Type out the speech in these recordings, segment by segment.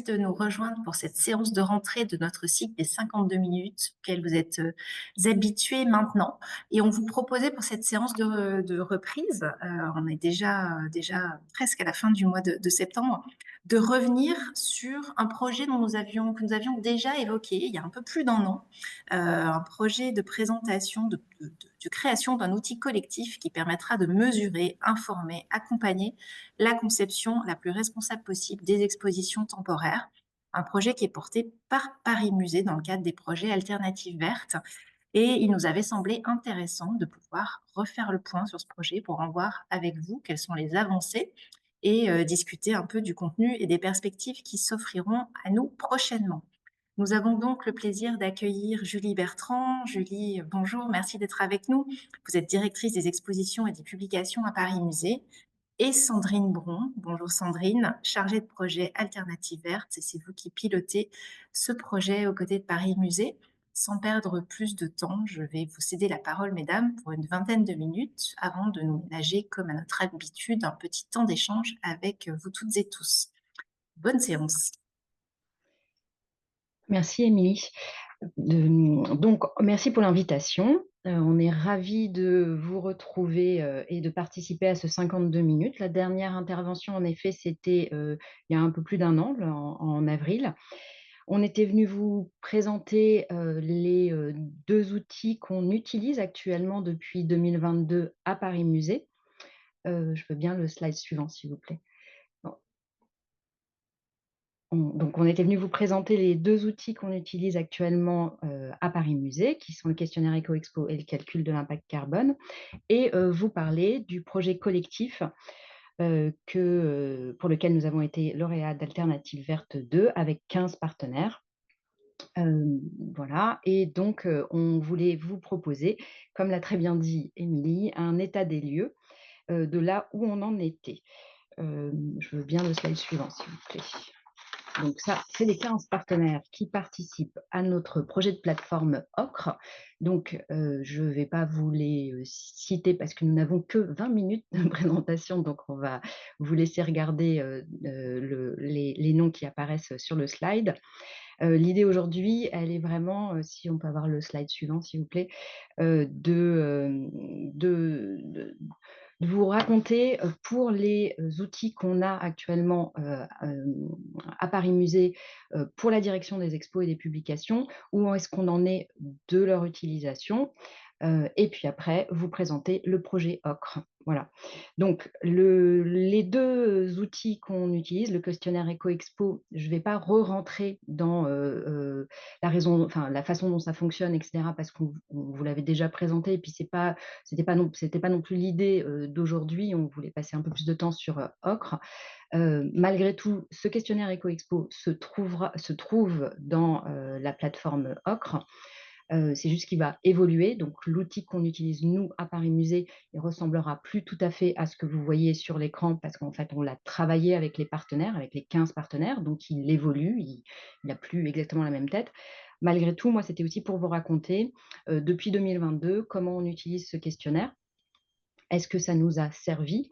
de nous rejoindre pour cette séance de rentrée de notre cycle des 52 minutes auquel vous êtes habitués maintenant. Et on vous proposait pour cette séance de reprise, on est déjà presque à la fin du mois de septembre, de revenir sur un projet que nous avions déjà évoqué il y a un peu plus d'un an, un projet de présentation, de création d'un outil collectif qui permettra de mesurer, informer, accompagner la conception la plus responsable possible des expositions temporaires. Un projet qui est porté par Paris Musée dans le cadre des projets Alternatives Vertes. Et il nous avait semblé intéressant de pouvoir refaire le point sur ce projet pour en voir avec vous quelles sont les avancées et discuter un peu du contenu et des perspectives qui s'offriront à nous prochainement. Nous avons donc le plaisir d'accueillir Julie Bertrand. Julie, bonjour, merci d'être avec nous. Vous êtes directrice des expositions et des publications à Paris Musée. Et Sandrine Bron, bonjour Sandrine, chargée de projet Alternatives Vertes, et c'est vous qui pilotez ce projet aux côtés de Paris Musée. Sans perdre plus de temps, je vais vous céder la parole, mesdames, pour une vingtaine de minutes avant de nous ménager, comme à notre habitude, un petit temps d'échange avec vous toutes et tous. Bonne séance. Merci Émilie. Donc, merci pour l'invitation. On est ravis de vous retrouver et de participer à ce 52 minutes. La dernière intervention, en effet, c'était il y a un peu plus d'un an, en avril. On était venu vous présenter les deux outils qu'on utilise actuellement depuis 2022 à Paris Musée. Je veux bien le slide suivant, s'il vous plaît. Donc, on était venu vous présenter les deux outils qu'on utilise actuellement à Paris Musée, qui sont le questionnaire Eco-Expo et le calcul de l'impact carbone, et vous parler du projet collectif pour lequel nous avons été lauréats d'Alternatives Vertes 2 avec 15 partenaires. Voilà, et donc on voulait vous proposer, comme l'a très bien dit Émilie, un état des lieux de là où on en était. Je veux bien le slide suivant, s'il vous plaît. Donc ça, c'est les 15 partenaires qui participent à notre projet de plateforme Ocre. Donc, je ne vais pas vous les citer parce que nous n'avons que 20 minutes de présentation, donc on va vous laisser regarder les noms qui apparaissent sur le slide. L'idée aujourd'hui, elle est vraiment, si on peut avoir le slide suivant, s'il vous plaît, de vous raconter pour les outils qu'on a actuellement à Paris Musée pour la direction des expos et des publications, où est-ce qu'on en est de leur utilisation, et puis après, vous présenter le projet Ocre. Voilà. Donc, les deux outils qu'on utilise, le questionnaire Eco-Expo, je ne vais pas re-rentrer dans la façon dont ça fonctionne, etc., parce qu'on vous l'avait déjà présenté, et puis c'était pas non plus l'idée d'aujourd'hui. On voulait passer un peu plus de temps sur Ocre. Malgré tout, ce questionnaire Eco-Expo se trouve dans la plateforme Ocre. C'est juste qu'il va évoluer. Donc, l'outil qu'on utilise, nous, à Paris Musée, il ressemblera plus tout à fait à ce que vous voyez sur l'écran parce qu'en fait, on l'a travaillé avec les partenaires, avec les 15 partenaires. Donc, il évolue, il n'a plus exactement la même tête. Malgré tout, moi, c'était aussi pour vous raconter, depuis 2022, comment on utilise ce questionnaire. Est-ce que ça nous a servi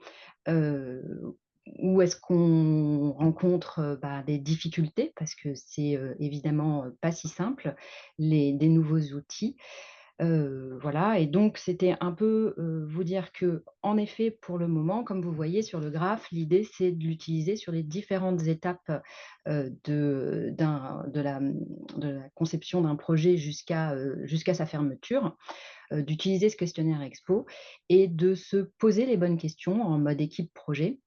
ou est-ce qu'on rencontre des difficultés parce que c'est évidemment pas si simple, des nouveaux outils. Voilà, et donc c'était un peu vous dire que, en effet, pour le moment, comme vous voyez sur le graphe, l'idée c'est de l'utiliser sur les différentes étapes de la conception d'un projet jusqu'à sa fermeture, d'utiliser ce questionnaire Expo et de se poser les bonnes questions en mode équipe projet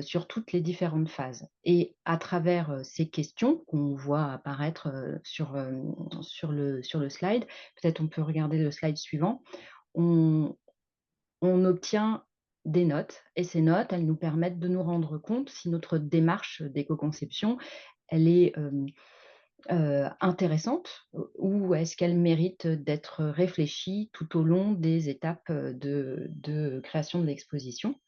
sur toutes les différentes phases. Et à travers ces questions qu'on voit apparaître sur le slide, peut-être on peut regarder le slide suivant, on obtient des notes, et ces notes, elles nous permettent de nous rendre compte si notre démarche d'éco-conception, elle est intéressante ou est-ce qu'elle mérite d'être réfléchie tout au long des étapes de création de l'exposition.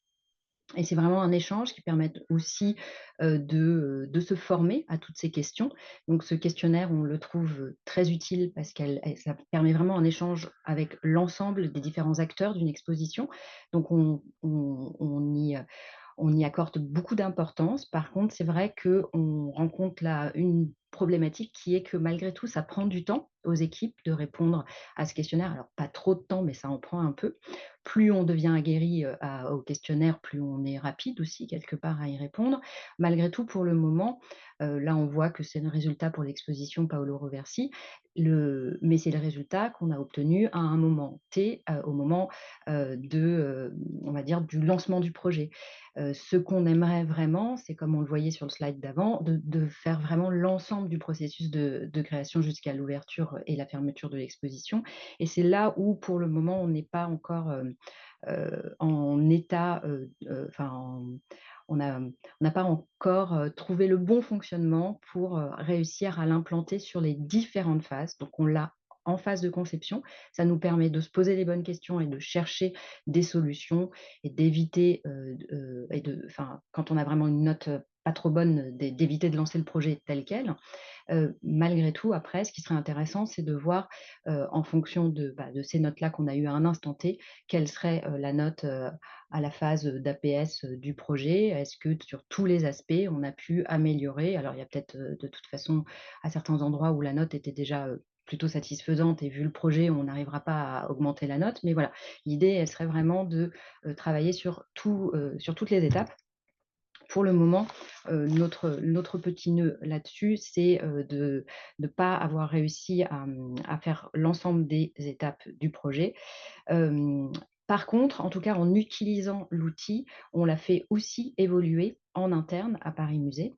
Et c'est vraiment un échange qui permet aussi de se former à toutes ces questions. Donc, ce questionnaire, on le trouve très utile parce que ça permet vraiment un échange avec l'ensemble des différents acteurs d'une exposition. Donc, on y accorde beaucoup d'importance. Par contre, c'est vrai qu'on rencontre là une problématique qui est que malgré tout, ça prend du temps aux équipes de répondre à ce questionnaire. Alors pas trop de temps, mais ça en prend un peu. Plus on devient aguerri, au questionnaire, plus on est rapide aussi quelque part à y répondre. Malgré tout, pour le moment, là on voit que c'est le résultat pour l'exposition Paolo Roversi, mais c'est le résultat qu'on a obtenu à un moment T, au moment, on va dire du lancement du projet. Ce qu'on aimerait vraiment, c'est comme on le voyait sur le slide d'avant, de faire vraiment l'ensemble du processus de création jusqu'à l'ouverture et la fermeture de l'exposition, et c'est là où pour le moment on n'est pas encore, en état, enfin on n'a pas encore, trouvé le bon fonctionnement pour, réussir à l'implanter sur les différentes phases. Donc on l'a en phase de conception, ça nous permet de se poser les bonnes questions et de chercher des solutions et d'éviter, et enfin, quand on a vraiment une note, pas trop bonne, d'éviter de lancer le projet tel quel. Malgré tout, après, ce qui serait intéressant, c'est de voir, en fonction de ces notes-là qu'on a eues à un instant T, quelle serait, la note, à la phase, d'APS, du projet. Est-ce que sur tous les aspects, on a pu améliorer? Alors il y a peut-être, de toute façon, à certains endroits où la note était déjà, plutôt satisfaisante et vu le projet, on n'arrivera pas à augmenter la note. Mais voilà, l'idée, elle serait vraiment de, travailler sur toutes les étapes. Pour le moment, notre petit nœud là-dessus, c'est, de ne pas avoir réussi à faire l'ensemble des étapes du projet. Hem, Par contre, en tout cas, en utilisant l'outil, on l'a fait aussi évoluer en interne à Paris Musée.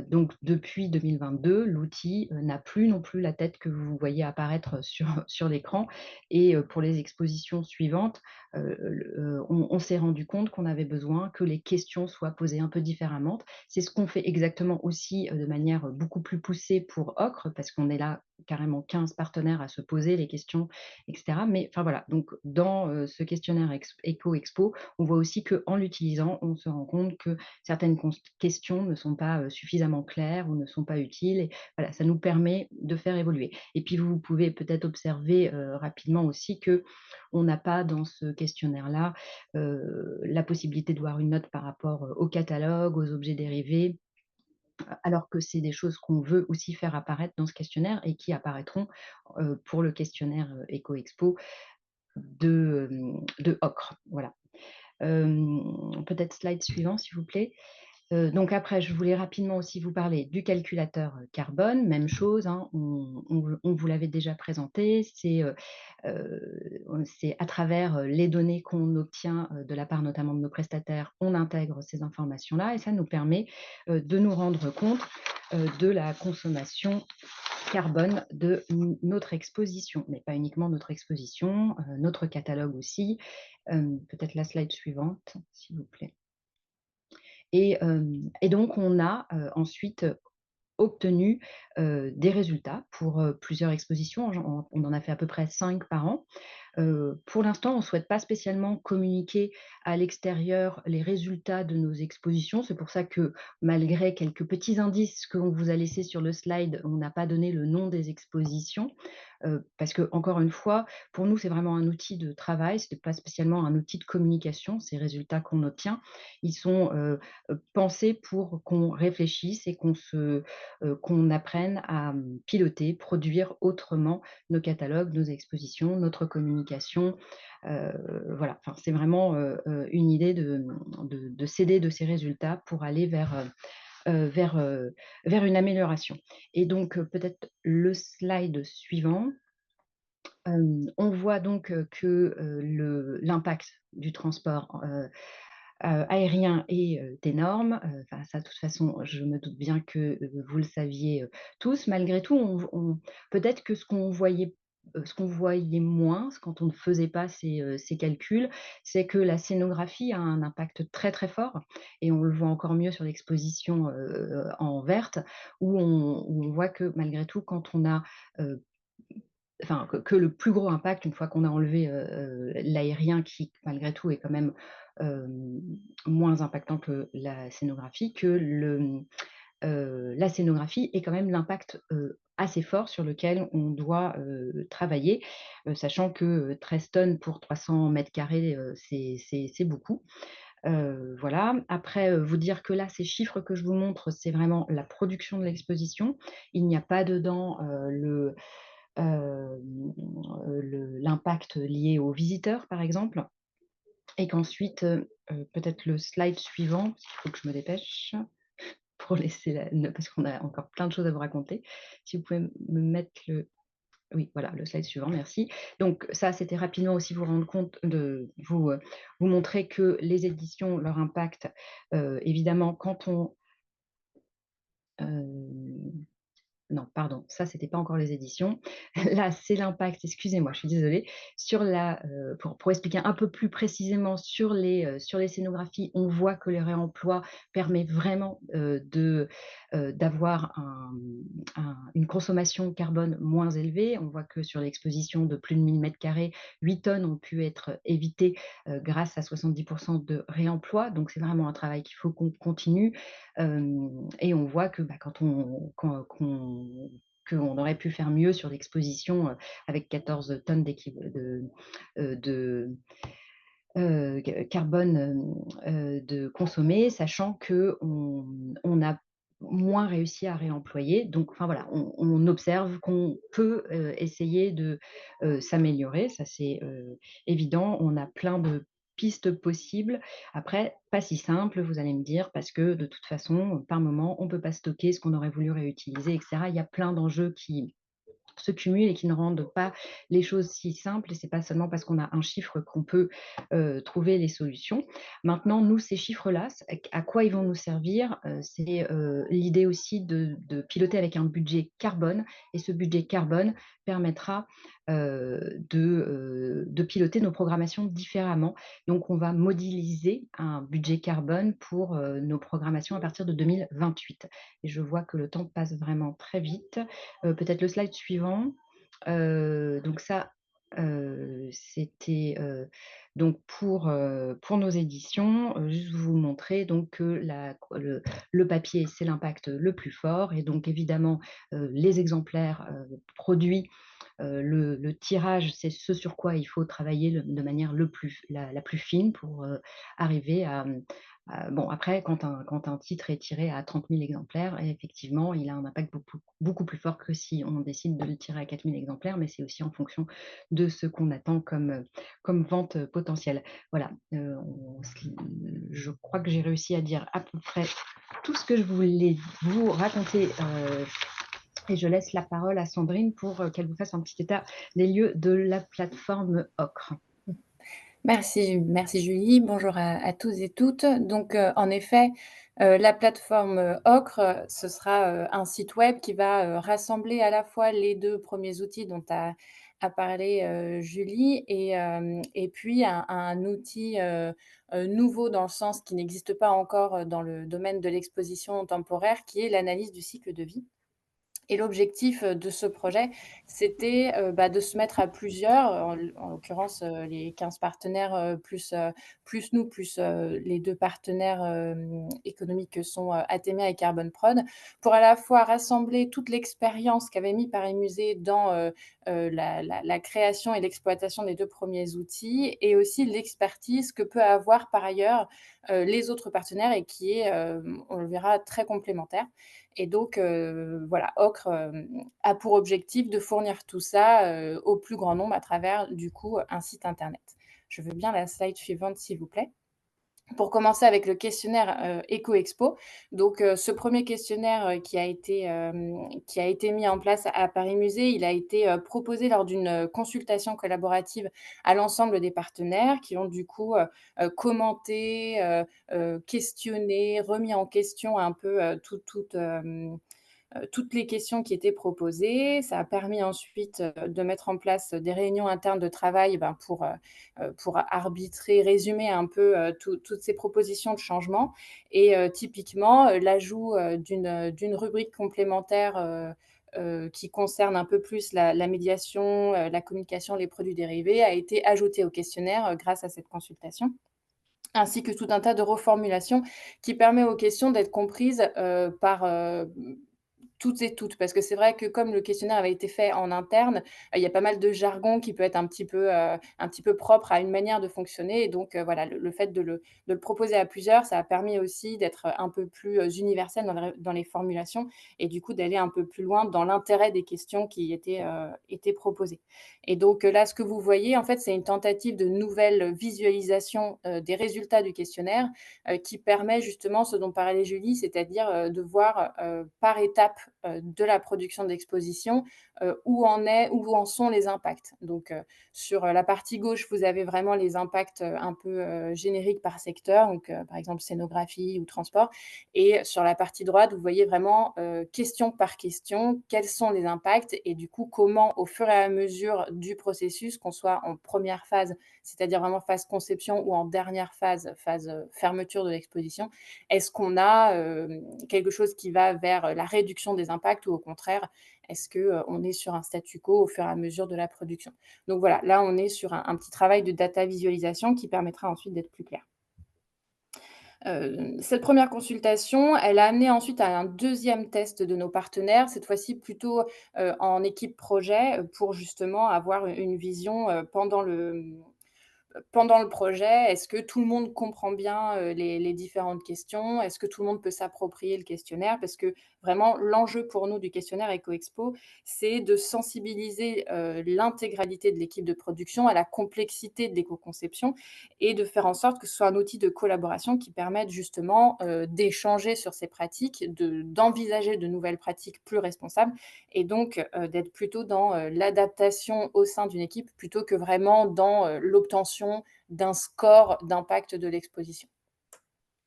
Donc depuis 2022, l'outil, n'a plus non plus la tête que vous voyez apparaître sur l'écran, et pour les expositions suivantes, on s'est rendu compte qu'on avait besoin que les questions soient posées un peu différemment. C'est ce qu'on fait exactement aussi, de manière beaucoup plus poussée pour Ocre, parce qu'on est là carrément 15 partenaires à se poser les questions et cetera. Mais enfin voilà, donc dans, ce questionnaire Éco-Expo, on voit aussi qu'en l'utilisant, on se rend compte que certaines questions ne sont pas, suffisamment claires ou ne sont pas utiles, et voilà, ça nous permet de faire évoluer. Et puis vous pouvez peut-être observer, rapidement aussi qu'on n'a pas dans ce questionnaire-là, la possibilité de voir une note par rapport, au catalogue, aux objets dérivés, alors que c'est des choses qu'on veut aussi faire apparaître dans ce questionnaire et qui apparaîtront, pour le questionnaire, Éco-Expo de Ocre. Voilà. Peut-être slide suivant s'il vous plaît. Donc après, je voulais rapidement aussi vous parler du calculateur, carbone. Même chose, hein, on vous l'avait déjà présenté. C'est à travers, les données qu'on obtient, de la part notamment de nos prestataires, on intègre ces informations-là, et ça nous permet, de nous rendre compte, de la consommation carbone de notre exposition, mais pas uniquement notre exposition, notre catalogue aussi. Peut-être la slide suivante, s'il vous plaît. Et donc on a, ensuite obtenu, des résultats pour, plusieurs expositions. On en a fait à peu près 5 par an. Pour l'instant, on ne souhaite pas spécialement communiquer à l'extérieur les résultats de nos expositions. C'est pour ça que, malgré quelques petits indices qu'on vous a laissés sur le slide, on n'a pas donné le nom des expositions. Parce que encore une fois, pour nous, c'est vraiment un outil de travail, ce n'est pas spécialement un outil de communication. Ces résultats qu'on obtient, ils sont, pensés pour qu'on réfléchisse et qu'on apprenne à, piloter, produire autrement nos catalogues, nos expositions, notre communication. Voilà, enfin, c'est vraiment, une idée de s'aider de ces résultats pour aller vers une amélioration. Et donc, peut-être le slide suivant. On voit donc, que, l'impact du transport, aérien est, énorme. Enfin ça, de toute façon, je me doute bien que, vous le saviez, tous. Malgré tout, peut-être que ce qu'on voyait moins, quand on ne faisait pas ces calculs, c'est que la scénographie a un impact très, très fort, et on le voit encore mieux sur l'exposition, en verte, où on voit que malgré tout, quand on a, heu enfin, que le plus gros impact, une fois qu'on a enlevé, l'aérien qui malgré tout est quand même, hem, moins impactant que la scénographie, la scénographie est quand même l'impact, assez fort sur lequel on doit, travailler, sachant que, 13 tonnes pour 300 m², c'est beaucoup. Voilà. Après, vous dire que là, ces chiffres que je vous montre, c'est vraiment la production de l'exposition. Il n'y a pas dedans, l'impact lié aux visiteurs, par exemple. Et qu'ensuite, peut-être le slide suivant, parce qu'il faut que je me dépêche pour laisser la ne parce qu'on a encore plein de choses à vous raconter. Si vous pouvez me mettre le oui, voilà, le slide suivant, merci. Donc ça, c'était rapidement aussi vous rendre compte de vous montrer que les éditions, leur impact, évidemment, quand on, hem non, pardon, ça, c'était pas encore les éditions. Là, c'est l'impact, excusez-moi, je suis désolée, sur pour expliquer un peu plus précisément sur les scénographies, on voit que le réemploi permet vraiment, d'avoir une consommation carbone moins élevée. On voit que sur l'exposition de plus de 1 000 m², 8 tonnes ont pu être évitées, grâce à 70 de réemploi. Donc c'est vraiment un travail qu'il faut qu'on continue. Et on voit que, bah, qu'on aurait pu faire mieux sur l'exposition, avec 14 tonnes de, carbone, de consommé, sachant qu'on a moins réussi à réemployer. Donc enfin voilà, on observe qu'on peut, essayer de, s'améliorer, ça c'est, évident. On a plein de pistes possibles. Après, pas si simple, vous allez me dire, parce que de toute façon, par moment, on ne peut pas stocker ce qu'on aurait voulu réutiliser et cetera. Il y a plein d'enjeux qui se cumulent et qui ne rendent pas les choses si simples, et c'est pas seulement parce qu'on a un chiffre qu'on peut, trouver les solutions. Maintenant, nous, ces chiffres-là, à quoi ils vont nous servir? C'est, l'idée aussi de piloter avec un budget carbone, et ce budget carbone permettra, de piloter nos programmations différemment. Donc on va modéliser un budget carbone pour, nos programmations à partir de 2028, et je vois que le temps passe vraiment très vite. Peut-être le slide suivant. Donc ça, c'était, donc pour nos éditions, juste vous montrer donc que le papier, c'est l'impact le plus fort, et donc évidemment, les exemplaires, produits, le tirage, c'est ce sur quoi il faut travailler de manière la plus fine pour, arriver bon, après, quand un titre est tiré à 30 000 exemplaires, effectivement, il a un impact beaucoup plus fort que si on décide de le tirer à 4 000 exemplaires, mais c'est aussi en fonction de ce qu'on attend comme vente, potentielle. Voilà, je crois que j'ai réussi à dire à peu près tout ce que je voulais vous raconter, et je laisse la parole à Sandrine pour, qu'elle vous fasse un petit état des lieux de la plateforme Ocre. Merci Julie. Bonjour à tous et toutes. Donc, en effet, la plateforme, Ocre, ce sera, un site web qui va, rassembler à la fois les 2 premiers outils dont a parlé, Julie, et puis un outil, nouveau dans le sens qui n'existe pas encore, dans le domaine de l'exposition temporaire, qui est l'analyse du cycle de vie. Et l'objectif, de ce projet, c'était, de se mettre à plusieurs, en l'occurrence, les 15 partenaires, plus nous, plus, les 2 partenaires, économiques que sont, Athémia et Carbone Prod, pour à la fois rassembler toute l'expérience qu'avait mis Paris Musée dans, la création et l'exploitation des 2 premiers outils, et aussi l'expertise que peut avoir par ailleurs, les autres partenaires, et qui est, on le verra, très complémentaire. Et donc, voilà, Ocre, a pour objectif de fournir tout ça, au plus grand nombre à travers, du coup, un site internet. Je veux bien la slide suivante, s'il vous plaît. Pour commencer avec le questionnaire, Éco-Expo. Donc, ce premier questionnaire, qui a été mis en place à Paris Musée, il a été, proposé lors d'une, consultation collaborative à l'ensemble des partenaires qui ont du coup, commenté, questionné, remis en question un peu, toutes les questions qui étaient proposées. Ça a permis ensuite, de mettre en place des réunions internes de travail, pour arbitrer, résumer un peu, toutes ces propositions de changement, et typiquement, l'ajout, d'une rubrique complémentaire, qui concerne un peu plus la médiation, la communication, les produits dérivés, a été ajouté au questionnaire, grâce à cette consultation, ainsi que tout un tas de reformulations qui permet aux questions d'être comprises, par, toutes et toutes, parce que c'est vrai que comme le questionnaire avait été fait en interne, il y a pas mal de jargon qui peut être un petit peu propre à une manière de fonctionner et donc voilà, le fait de le proposer à plusieurs, ça a permis aussi d'être un peu plus, universel dans les formulations et du coup d'aller un peu plus loin dans l'intérêt des questions qui étaient proposées. Et donc là, ce que vous voyez, en fait, c'est une tentative de nouvelle visualisation, des résultats du questionnaire, qui permet justement ce dont parlait Julie, c'est-à-dire, de voir, par étape, de la production d'exposition, où en sont les impacts. Donc, sur, la partie gauche, vous avez vraiment les impacts, un peu, génériques par secteur, donc, par exemple scénographie ou transport et sur la partie droite, vous voyez vraiment, question par question, quels sont les impacts et du coup, comment au fur et à mesure du processus, qu'on soit en première phase, c'est-à-dire vraiment phase conception ou en dernière phase, fermeture de l'exposition, est-ce qu'on a, quelque chose qui va vers, la réduction des impacts ou au contraire, est-ce que, on est sur un statu quo au fur et à mesure de la production? Donc voilà, là, on est sur un petit travail de data visualisation qui permettra ensuite d'être plus clair. Cette première consultation, elle a amené ensuite à un deuxième test de nos partenaires, cette fois-ci plutôt, en équipe projet, pour justement avoir une vision, pendant le projet, est-ce que tout le monde comprend bien, les différentes questions? Est-ce que tout le monde peut s'approprier le questionnaire? Parce que vraiment l'enjeu pour nous du questionnaire EcoExpo, c'est de sensibiliser, l'intégralité de l'équipe de production à la complexité de l'éco-conception et de faire en sorte que ce soit un outil de collaboration qui permette justement, d'échanger sur ces pratiques, d'envisager de nouvelles pratiques plus responsables et donc d'être plutôt dans, l'adaptation au sein d'une équipe plutôt que vraiment dans, l'obtention d'un score d'impact de l'exposition.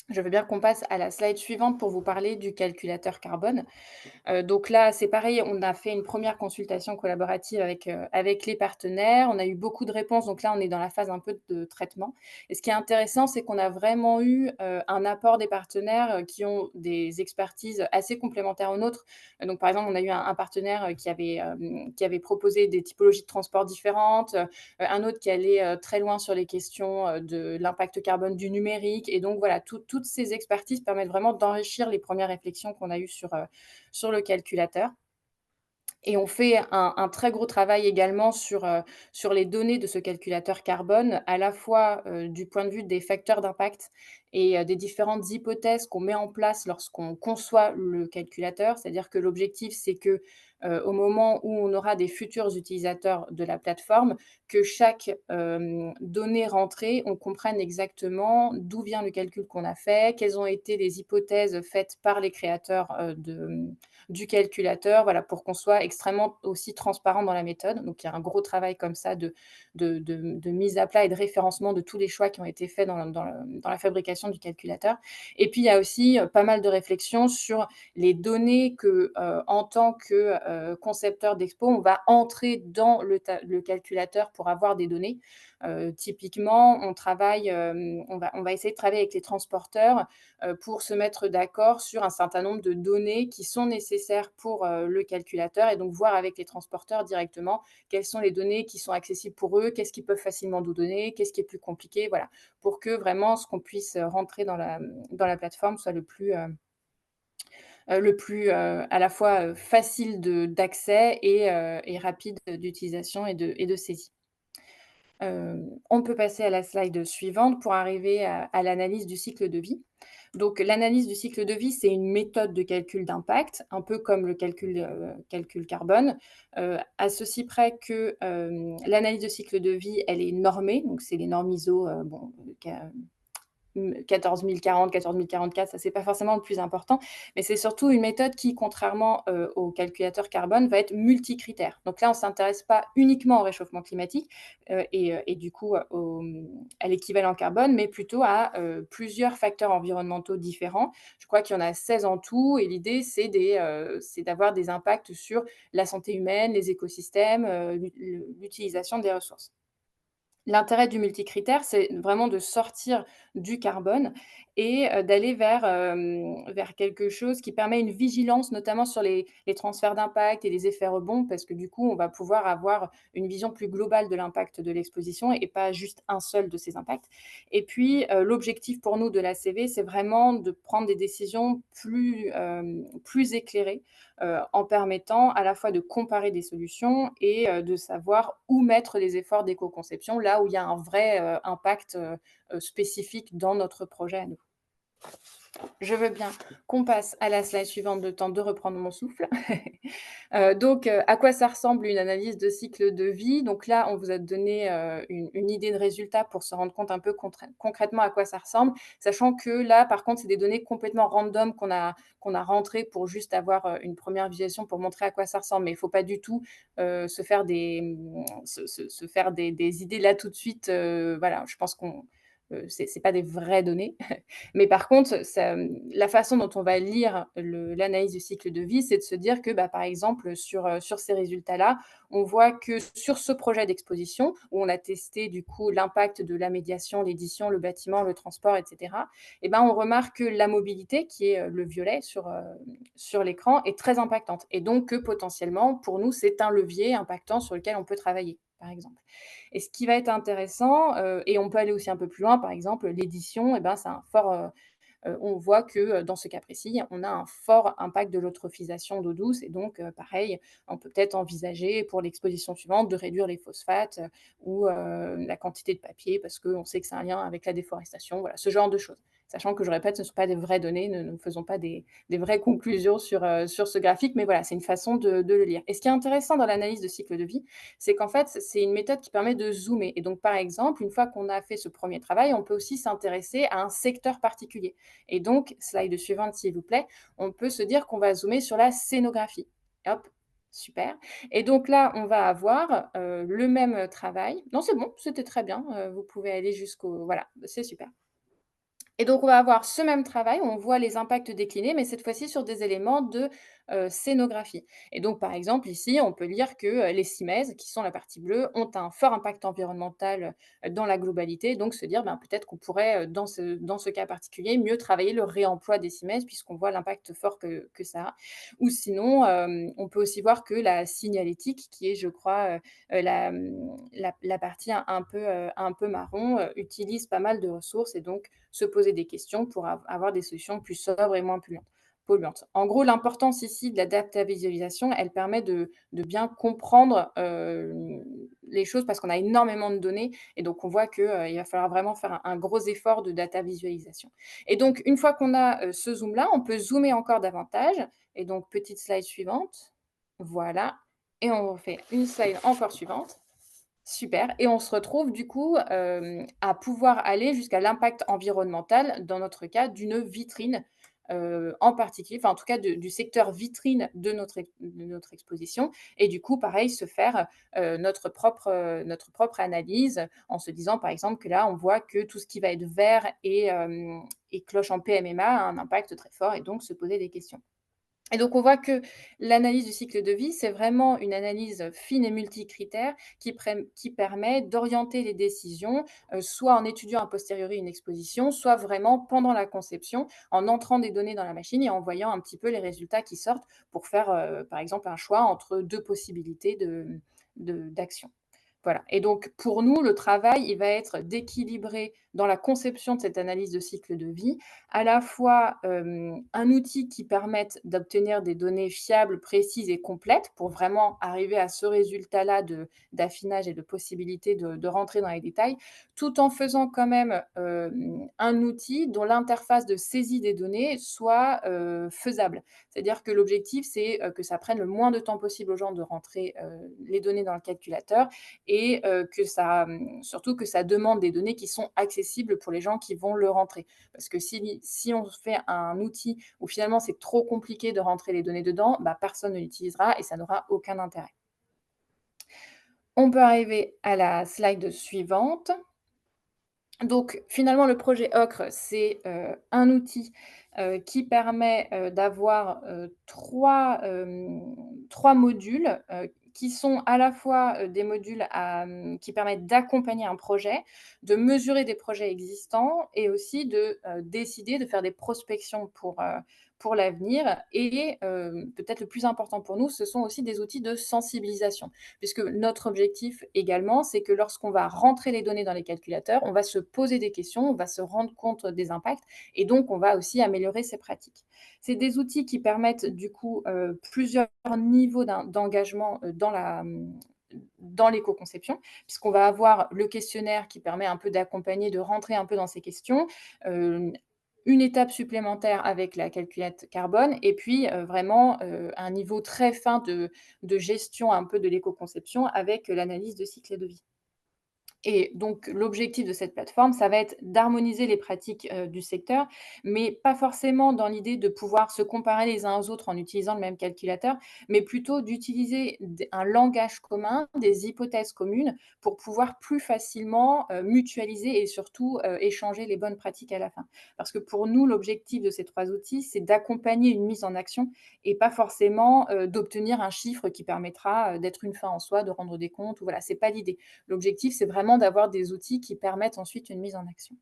Je veux bien qu'on passe à la slide suivante pour vous parler du calculateur carbone. Donc là, c'est pareil, on a fait une première consultation collaborative avec les partenaires. On a eu beaucoup de réponses, donc là, on est dans la phase un peu de traitement et ce qui est intéressant, c'est qu'on a vraiment eu, un apport des partenaires, qui ont des expertises assez complémentaires aux nôtres. Donc par exemple, on a eu un partenaire, qui avait proposé des typologies de transport différentes, un autre qui allait, très loin sur les questions, de l'impact carbone du numérique et donc voilà, toutes ces expertises permettent vraiment d'enrichir les premières réflexions qu'on a eues sur le calculateur et on fait un très gros travail également sur les données de ce calculateur carbone, à la fois, du point de vue des facteurs d'impact et des différentes hypothèses qu'on met en place lorsqu'on conçoit le calculateur. C'est-à-dire que l'objectif, c'est que, au moment où on aura des futurs utilisateurs de la plateforme, que chaque, donnée rentrée, on comprenne exactement d'où vient le calcul qu'on a fait, quelles ont été les hypothèses faites par les créateurs, du calculateur, voilà, pour qu'on soit extrêmement aussi transparent dans la méthode. Donc il y a un gros travail comme ça de mise à plat et de référencement de tous les choix qui ont été faits dans la fabrication du calculateur. Et puis il y a aussi, pas mal de réflexions sur les données que, en tant que, concepteur d'expo, on va entrer dans le calculateur pour avoir des données. Typiquement, on va essayer de travailler avec les transporteurs, pour se mettre d'accord sur un certain nombre de données qui sont nécessaires pour, le calculateur et donc voir avec les transporteurs directement quelles sont les données qui sont accessibles pour eux, qu'est-ce qu'ils peuvent facilement nous donner, qu'est-ce qui est plus compliqué, voilà. Pour que vraiment ce qu'on puisse, rentrer dans la plateforme soit le plus, à la fois, facile d'accès et rapide d'utilisation et de saisie. On peut passer à la slide suivante pour arriver à l'analyse du cycle de vie. Donc l'analyse du cycle de vie, c'est une méthode de calcul d'impact, un peu comme le calcul carbone, à ceci près que, l'analyse de cycle de vie, elle est normée, donc c'est les normes ISO, bon, 14 040, 14 044, ça c'est pas forcément le plus important, mais c'est surtout une méthode qui, contrairement, au calculateur carbone, va être multicritère. Donc là, on s'intéresse pas uniquement au réchauffement climatique, et du coup, à l'équivalent carbone, mais plutôt à, plusieurs facteurs environnementaux différents. Je crois qu'il y en a 16 en tout et l'idée c'est d'avoir des impacts sur la santé humaine, les écosystèmes, l'utilisation des ressources. L'intérêt du multicritère, c'est vraiment de sortir du carbone et d'aller vers quelque chose qui permet une vigilance, notamment sur les transferts d'impact et les effets rebonds, parce que du coup, on va pouvoir avoir une vision plus globale de l'impact de l'exposition et pas juste un seul de ces impacts. Et puis, l'objectif pour nous de l'ACV, c'est vraiment de prendre des décisions plus éclairées, en permettant à la fois de comparer des solutions et de savoir où mettre les efforts d'éco-conception, là où il y a un vrai, impact, spécifique dans notre projet à nous. Je veux bien qu'on passe à la slide suivante, le temps de reprendre mon souffle. Donc, à quoi ça ressemble une analyse de cycle de vie? Donc là, on vous a donné, une idée de résultat pour se rendre compte un peu concrètement à quoi ça ressemble, sachant que là, par contre, c'est des données complètement random qu'on a rentrées pour juste avoir, une première visualisation pour montrer à quoi ça ressemble. Mais il ne faut pas du tout, se faire se faire des idées là tout de suite, voilà, je pense qu'on c'est pas des vraies données. Mais par contre, la façon dont on va lire l'analyse du cycle de vie, c'est de se dire que, bah, par exemple, sur ces résultats-là, on voit que sur ce projet d'exposition, où on a testé du coup l'impact de la médiation, l'édition, le bâtiment, le transport, et cetera, et ben, on remarque que la mobilité, qui est le violet sur l'écran, est très impactante. Et donc que potentiellement, pour nous, c'est un levier impactant sur lequel on peut travailler, par exemple. Et ce qui va être intéressant, et on peut aller aussi un peu plus loin, par exemple, l'édition, et ben, c'est un fort, on voit que, dans ce cas précis, on a un fort impact de l'eutrophisation d'eau douce et donc, pareil, on peut peut-être envisager pour l'exposition suivante de réduire les phosphates, ou, la quantité de papier parce qu'on sait que c'est un lien avec la déforestation, voilà, ce genre de choses. Sachant que je répète, ce ne sont pas des vraies données, ne faisons pas des vraies conclusions sur ce graphique, mais voilà, c'est une façon de le lire. Et ce qui est intéressant dans l'analyse de cycle de vie, c'est qu'en fait, c'est une méthode qui permet de zoomer. Et donc, par exemple, une fois qu'on a fait ce premier travail, on peut aussi s'intéresser à un secteur particulier. Et donc, slide suivante, s'il vous plaît, on peut se dire qu'on va zoomer sur la scénographie. Hop, super. Et donc là, on va avoir le même travail. Non, c'est bon, c'était très bien. Vous pouvez aller jusqu'au... Voilà, c'est super. Et donc, on va avoir ce même travail, on voit les impacts déclinés, mais cette fois-ci sur des éléments de scénographie. Et donc, par exemple, ici, on peut lire que les cimaises, qui sont la partie bleue, ont un fort impact environnemental dans la globalité. Donc, se dire, ben, peut-être qu'on pourrait, dans ce cas particulier, mieux travailler le réemploi des cimaises, puisqu'on voit l'impact fort que ça a. Ou sinon, on peut aussi voir que la signalétique, qui est, je crois, la partie un peu marron, utilise pas mal de ressources et donc se poser des questions pour avoir des solutions plus sobres et moins polluantes. En gros, l'importance ici de la data visualisation, elle permet de bien comprendre les choses parce qu'on a énormément de données et donc on voit qu'il va falloir vraiment faire un gros effort de data visualisation. Et donc, une fois qu'on a ce zoom-là, on peut zoomer encore davantage. Et donc, petite slide suivante. Voilà. Et on refait une slide encore suivante. Super et on se retrouve du coup, à pouvoir aller jusqu'à l'impact environnemental, dans notre cas, d'une vitrine, en particulier, enfin en tout cas du secteur vitrine de notre exposition et du coup pareil se faire, notre propre analyse en se disant par exemple que là on voit que tout ce qui va être vert et cloche en PMMA a un impact très fort et donc se poser des questions. Et donc, on voit que l'analyse du cycle de vie, c'est vraiment une analyse fine et multicritère qui permet d'orienter les décisions, soit en étudiant a posteriori une exposition, soit vraiment pendant la conception, en entrant des données dans la machine et en voyant un petit peu les résultats qui sortent pour faire, par exemple, un choix entre 2 possibilités d'action. Voilà et donc pour nous, le travail, il va être d'équilibrer dans la conception de cette analyse de cycle de vie, à la fois, un outil qui permette d'obtenir des données fiables, précises et complètes pour vraiment arriver à ce résultat-là d'affinage et de possibilité de rentrer dans les détails, tout en faisant quand même, un outil dont l'interface de saisie des données soit, faisable. C'est-à-dire que l'objectif, c'est, que ça prenne le moins de temps possible aux gens de rentrer, les données dans le calculateur et surtout que ça demande des données qui sont accessibles pour les gens qui vont le rentrer. Parce que si on fait un outil où finalement c'est trop compliqué de rentrer les données dedans, bah, personne ne l'utilisera et ça n'aura aucun intérêt. On peut arriver à la slide suivante. Donc finalement, le projet Ocre, c'est, un outil, qui permet, d'avoir, 3 modules, qui sont à la fois, des modules qui permettent d'accompagner un projet, de mesurer des projets existants et aussi de, décider de faire des prospections pour l'avenir et peut-être le plus important pour nous, ce sont aussi des outils de sensibilisation. Puisque notre objectif également, c'est que lorsqu'on va rentrer les données dans les calculateurs, on va se poser des questions, on va se rendre compte des impacts et donc on va aussi améliorer ses pratiques. C'est des outils qui permettent du coup, plusieurs niveaux d'engagement, dans l'éco-conception, puisqu'on va avoir le questionnaire qui permet un peu d'accompagner, de rentrer un peu dans ces questions, heu, une étape supplémentaire avec la calculette carbone et puis, vraiment, un niveau très fin de gestion un peu de l'éco-conception avec l'analyse de cycle de vie. Et donc l'objectif de cette plateforme, ça va être d'harmoniser les pratiques, du secteur, mais pas forcément dans l'idée de pouvoir se comparer les uns aux autres en utilisant le même calculateur, mais plutôt d'utiliser un langage commun, des hypothèses communes pour pouvoir plus facilement, mutualiser et surtout, échanger les bonnes pratiques à la fin. Parce que pour nous, l'objectif de ces 3 outils, c'est d'accompagner une mise en action et pas forcément, d'obtenir un chiffre qui permettra, d'être une fin en soi, de rendre des comptes ou voilà, c'est pas l'idée. L'objectif, c'est vraiment d'avoir des outils qui permettent ensuite une mise en action.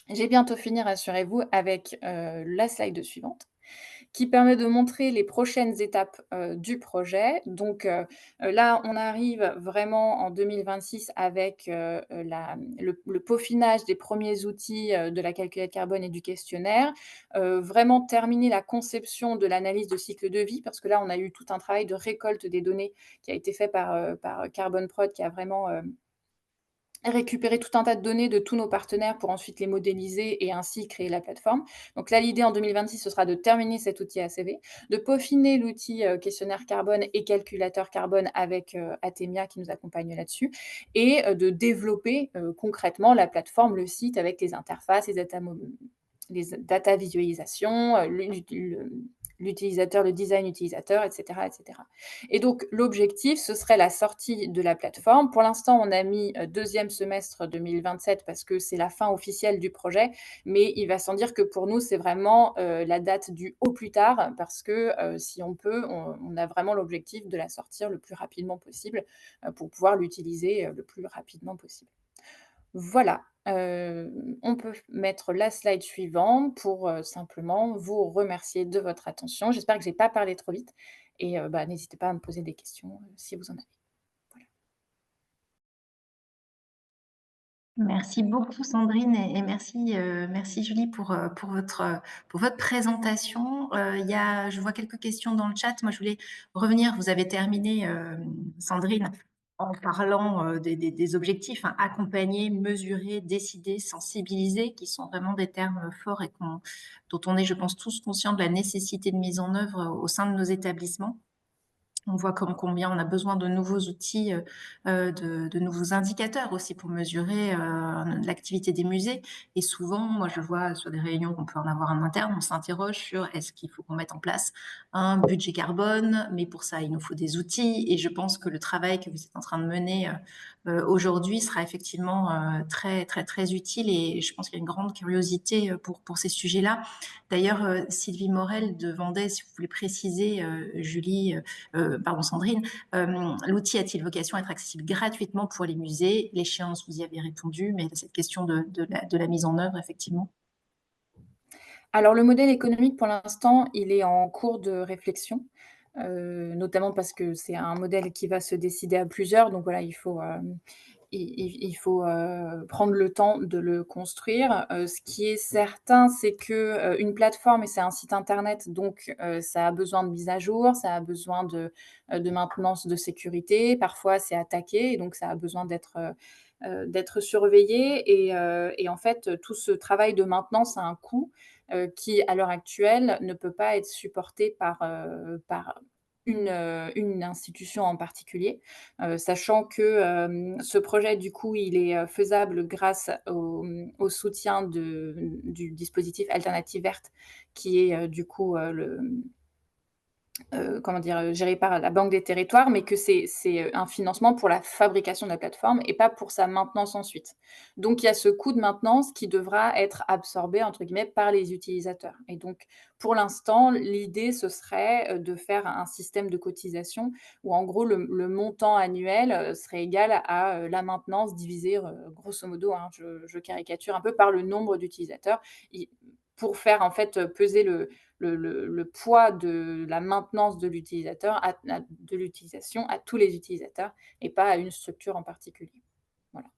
J'ai bientôt fini, rassurez-vous, avec, la slide suivante, qui permet de montrer les prochaines étapes, du projet. Donc, là, on arrive vraiment en 2026 avec, le peaufinage des premiers outils, de la calculette carbone et du questionnaire. Vraiment terminer la conception de l'analyse de cycle de vie, parce que là, on a eu tout un travail de récolte des données qui a été fait par Carbon Prod, qui a vraiment, récupérer tout un tas de données de tous nos partenaires pour ensuite les modéliser et ainsi créer la plateforme. Donc là, l'idée en 2026, ce sera de terminer cet outil ACV, de peaufiner l'outil, questionnaire carbone et calculateur carbone avec, Athemia qui nous accompagne là-dessus et de développer, concrètement la plateforme, le site avec les interfaces, les data visualisation, l'utilisateur, le design utilisateur, et cetera, et cetera. Et donc l'objectif, ce serait la sortie de la plateforme. Pour l'instant, on a mis, 2e semestre 2027 parce que c'est la fin officielle du projet, mais il va sans dire que pour nous, c'est vraiment, la date du au plus tard parce que, si on peut, on a vraiment l'objectif de la sortir le plus rapidement possible, pour pouvoir l'utiliser, le plus rapidement possible. Voilà, on peut mettre la slide suivante pour, simplement vous remercier de votre attention. J'espère que j'ai pas parlé trop vite et bah, n'hésitez pas à me poser des questions, si vous en avez. Voilà. Merci beaucoup Sandrine et merci, merci Julie pour votre présentation. Je vois quelques questions dans le chat. Moi, je voulais revenir, vous avez terminé, Sandrine, en parlant des objectifs, hein, accompagner, mesurer, décider, sensibiliser, qui sont vraiment des termes forts et dont on est, je pense, tous conscients de la nécessité de mise en œuvre au sein de nos établissements. On voit comme combien on a besoin de nouveaux outils, de nouveaux indicateurs aussi pour mesurer l'activité des musées. Et souvent, moi, je vois sur des réunions qu'on peut en avoir en interne, on s'interroge sur est-ce qu'il faut qu'on mette en place un budget carbone, mais pour ça, il nous faut des outils. Et je pense que le travail que vous êtes en train de mener aujourd'hui sera effectivement très, très, très utile. Et je pense qu'il y a une grande curiosité pour ces sujets-là. D'ailleurs, Sylvie Morel demandait si vous voulez préciser, Julie, pardon Sandrine, l'outil a-t-il vocation à être accessible gratuitement pour les musées? L'échéance, vous y avez répondu, mais cette question de la mise en œuvre, effectivement. Alors le modèle économique pour l'instant, il est en cours de réflexion, notamment parce que c'est un modèle qui va se décider à plusieurs. Donc voilà, il faut, prendre le temps de le construire. Ce qui est certain, c'est que, une plateforme et c'est un site internet, donc ça a besoin de mise à jour, ça a besoin de maintenance de sécurité. Parfois, c'est attaqué et donc ça a besoin d'être surveillé et en fait, tout ce travail de maintenance a un coût, qui, à l'heure actuelle, ne peut pas être supporté par une institution en particulier. Sachant que, ce projet, du coup, il est, faisable grâce au soutien du dispositif Alternatives vertes qui est, du coup, comment dire? Géré par la Banque des territoires, mais que c'est un financement pour la fabrication de la plateforme et pas pour sa maintenance ensuite. Donc il y a ce coût de maintenance qui devra être «absorbé» entre guillemets par les utilisateurs et donc pour l'instant, l'idée ce serait, de faire un système de cotisation où en gros le montant annuel, serait égal à, la maintenance divisé, grosso modo, hein, je caricature un peu, par le nombre d'utilisateurs et pour faire en fait, peser le poids de la maintenance de l'utilisateur de l'utilisation à tous les utilisateurs et pas à une structure en particulier. Voilà.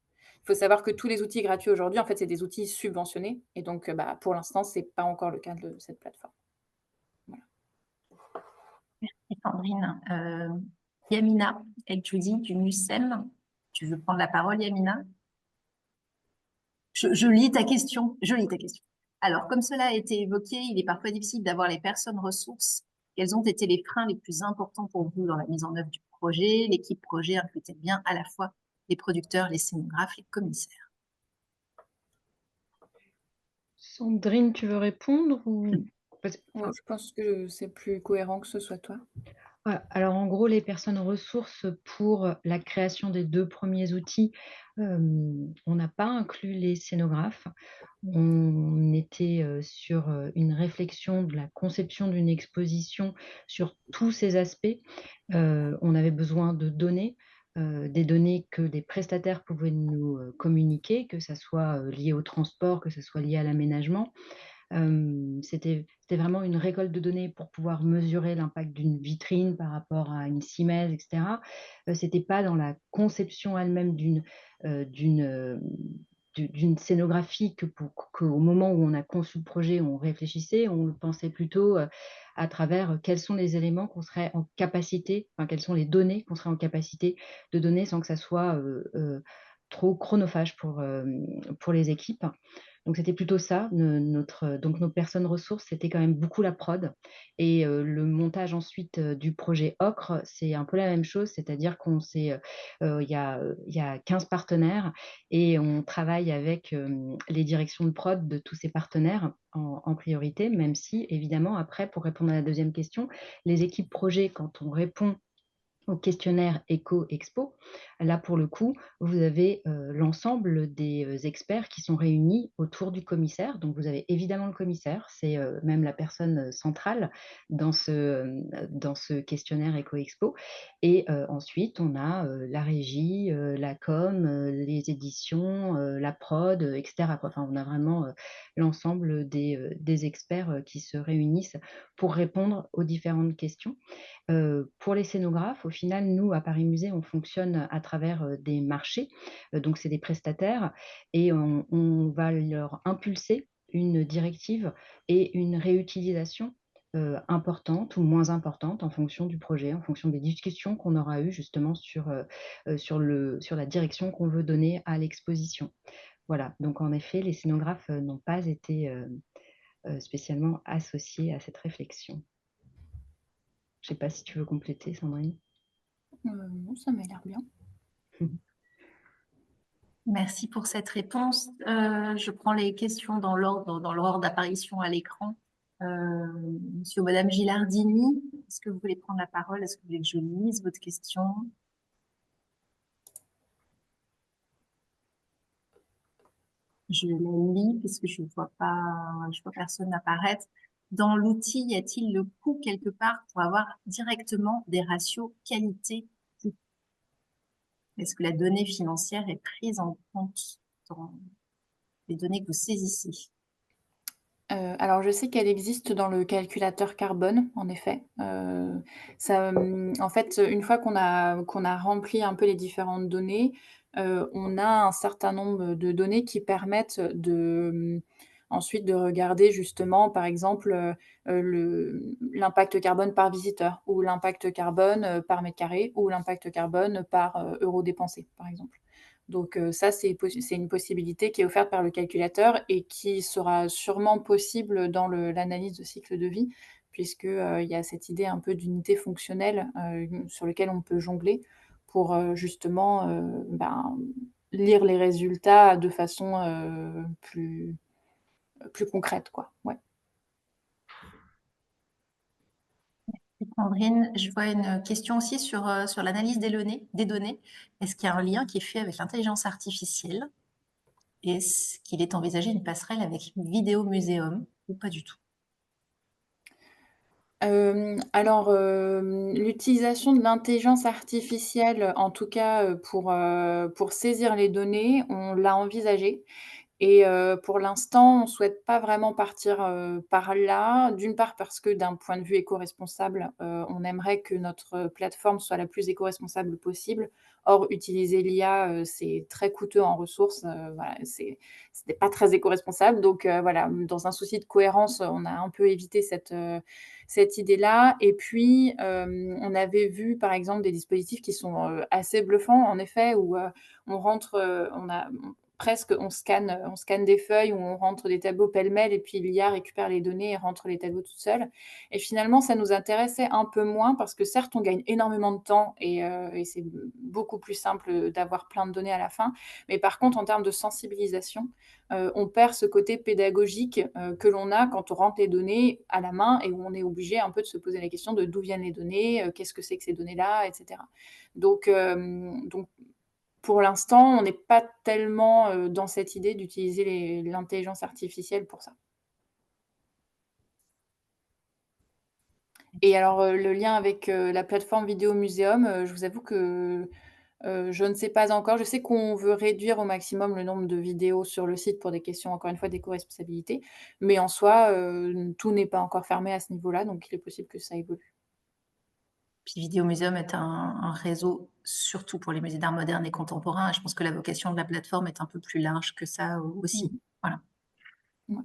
Il faut savoir que tous les outils gratuits aujourd'hui, en fait, c'est des outils subventionnés et donc, bah, pour l'instant, c'est pas encore le cas de cette plateforme. Voilà. Et Sandrine, Yamina El Djoudi du MUSEM. Tu veux prendre la parole, Yamina? Je lis ta question. Je lis ta question. Alors, comme cela a été évoqué, il est parfois difficile d'avoir les personnes ressources. Quels ont été les freins les plus importants pour vous dans la mise en œuvre du projet? L'équipe projet inclut-elle bien à la fois les producteurs, les scénographes, les commissaires? Sandrine, tu veux répondre ou... Ouais, je pense que c'est plus cohérent que ce soit toi. Ouais, alors en gros, les personnes ressources pour la création des 2 premiers outils, on n'a pas inclus les scénographes. On était, sur, une réflexion de la conception d'une exposition sur tous ces aspects. On avait besoin de données, des données que des prestataires pouvaient nous, communiquer, que ça soit, lié au transport, que ça soit lié à l'aménagement. C'était vraiment une récolte de données pour pouvoir mesurer l'impact d'une vitrine par rapport à une CIMES et cetera. C'était pas dans la conception elle-même heu, d'une, heu, d'une scénographie qu'au moment où on a conçu le projet, on réfléchissait. On le pensait plutôt, à travers, quels sont les éléments qu'on serait en capacité, enfin, quelles sont les données qu'on serait en capacité de donner sans que ça soit, trop chronophage pour les équipes. Donc c'était plutôt ça, donc nos personnes ressources, c'était quand même beaucoup la prod et le montage ensuite, du projet Ocre, c'est un peu la même chose, c'est-à-dire qu'on s'est, il y a 15 partenaires et on travaille avec, les directions de prod de tous ces partenaires en priorité, même si évidemment après pour répondre à la deuxième question, les équipes projet quand on répond au questionnaire Éco-Expo. Là, pour le coup, vous avez l'ensemble des experts qui sont réunis autour du commissaire. Donc, vous avez évidemment le commissaire, c'est même la personne centrale dans ce questionnaire Éco-Expo. Et ensuite, on a la régie, la com, les éditions, la prod, etc. quoi. Enfin, on a vraiment l'ensemble des experts qui se réunissent pour répondre aux différentes questions. Pour les scénographes, au final, nous, à Paris Musée, on fonctionne à travers, des marchés, donc c'est des prestataires et on va leur impulser une directive et une réutilisation, importante ou moins importante en fonction du projet, en fonction des discussions qu'on aura eues justement sur la direction qu'on veut donner à l'exposition. Voilà, donc en effet, les scénographes, n'ont pas été, spécialement associés à cette réflexion. Je sais pas si tu veux compléter, Sandrine? Non, ça m'a l'air bien. Merci pour cette réponse. Je prends les questions dans l'ordre d'apparition à l'écran. Monsieur ou Madame Gilardini, est-ce que vous voulez prendre la parole? Est-ce que vous voulez que je lise votre question? Je la lis puisque je vois personne apparaître. Dans l'outil, y a-t-il le coût quelque part pour avoir directement des ratios qualité-coût? Est-ce que la donnée financière est prise en compte dans les données que vous saisissez? Alors je sais qu'elle existe dans le calculateur carbone, en effet. En fait, une fois qu'on a rempli un peu les différentes données, on a un certain nombre de données qui permettent ensuite de regarder justement, par exemple, l'impact carbone par visiteur ou l'impact carbone, par mètre carré ou l'impact carbone par, euro dépensé, par exemple. Donc ça, c'est une possibilité qui est offerte par le calculateur et qui sera sûrement possible dans l'analyse de cycle de vie puisque, il y a cette idée un peu d'unité fonctionnelle, sur lequel on peut jongler pour, justement, ben, lire les résultats de façon, plus concrète, quoi. Ouais. Sandrine, je vois une question aussi sur l'analyse des données. Est-ce qu'il y a un lien qui est fait avec l'intelligence artificielle? Est-ce qu'il est envisagé une passerelle avec Vidéo Muséum ou pas du tout? Alors, l'utilisation de l'intelligence artificielle, en tout cas, pour saisir les données, on l'a envisagé. Et pour l'instant, on ne souhaite pas vraiment partir, par là. D'une part parce que d'un point de vue éco-responsable, on aimerait que notre plateforme soit la plus éco-responsable possible. Or, utiliser l'IA, c'est très coûteux en ressources, voilà, c'était pas très éco-responsable. Donc voilà, dans un souci de cohérence, on a un peu évité cette idée-là. Et puis, on avait vu, par exemple, des dispositifs qui sont, assez bluffants, en effet, où, on rentre, presque on scanne des feuilles où on rentre des tableaux pêle-mêle et puis l'IA récupère les données et rentre les tableaux toute seule. Et finalement, ça nous intéressait un peu moins parce que certes, on gagne énormément de temps et c'est beaucoup plus simple d'avoir plein de données à la fin. Mais par contre, en termes de sensibilisation, on perd ce côté pédagogique que l'on a quand on rentre les données à la main et où on est obligé un peu de se poser la question de d'où viennent les données, qu'est-ce que c'est que ces données-là, etc. Donc pour l'instant, on n'est pas tellement, dans cette idée d'utiliser l'intelligence artificielle pour ça. Et alors, le lien avec, la plateforme Vidéo Muséum, je vous avoue que, je ne sais pas encore. Je sais qu'on veut réduire au maximum le nombre de vidéos sur le site pour des questions, encore une fois, d'éco-responsabilité. Mais en soi, tout n'est pas encore fermé à ce niveau-là, donc il est possible que ça évolue. Puis Vidéo Muséum est un réseau surtout pour les musées d'art moderne et contemporain. Et je pense que la vocation de la plateforme est un peu plus large que ça aussi. Mmh. Voilà. Ouais.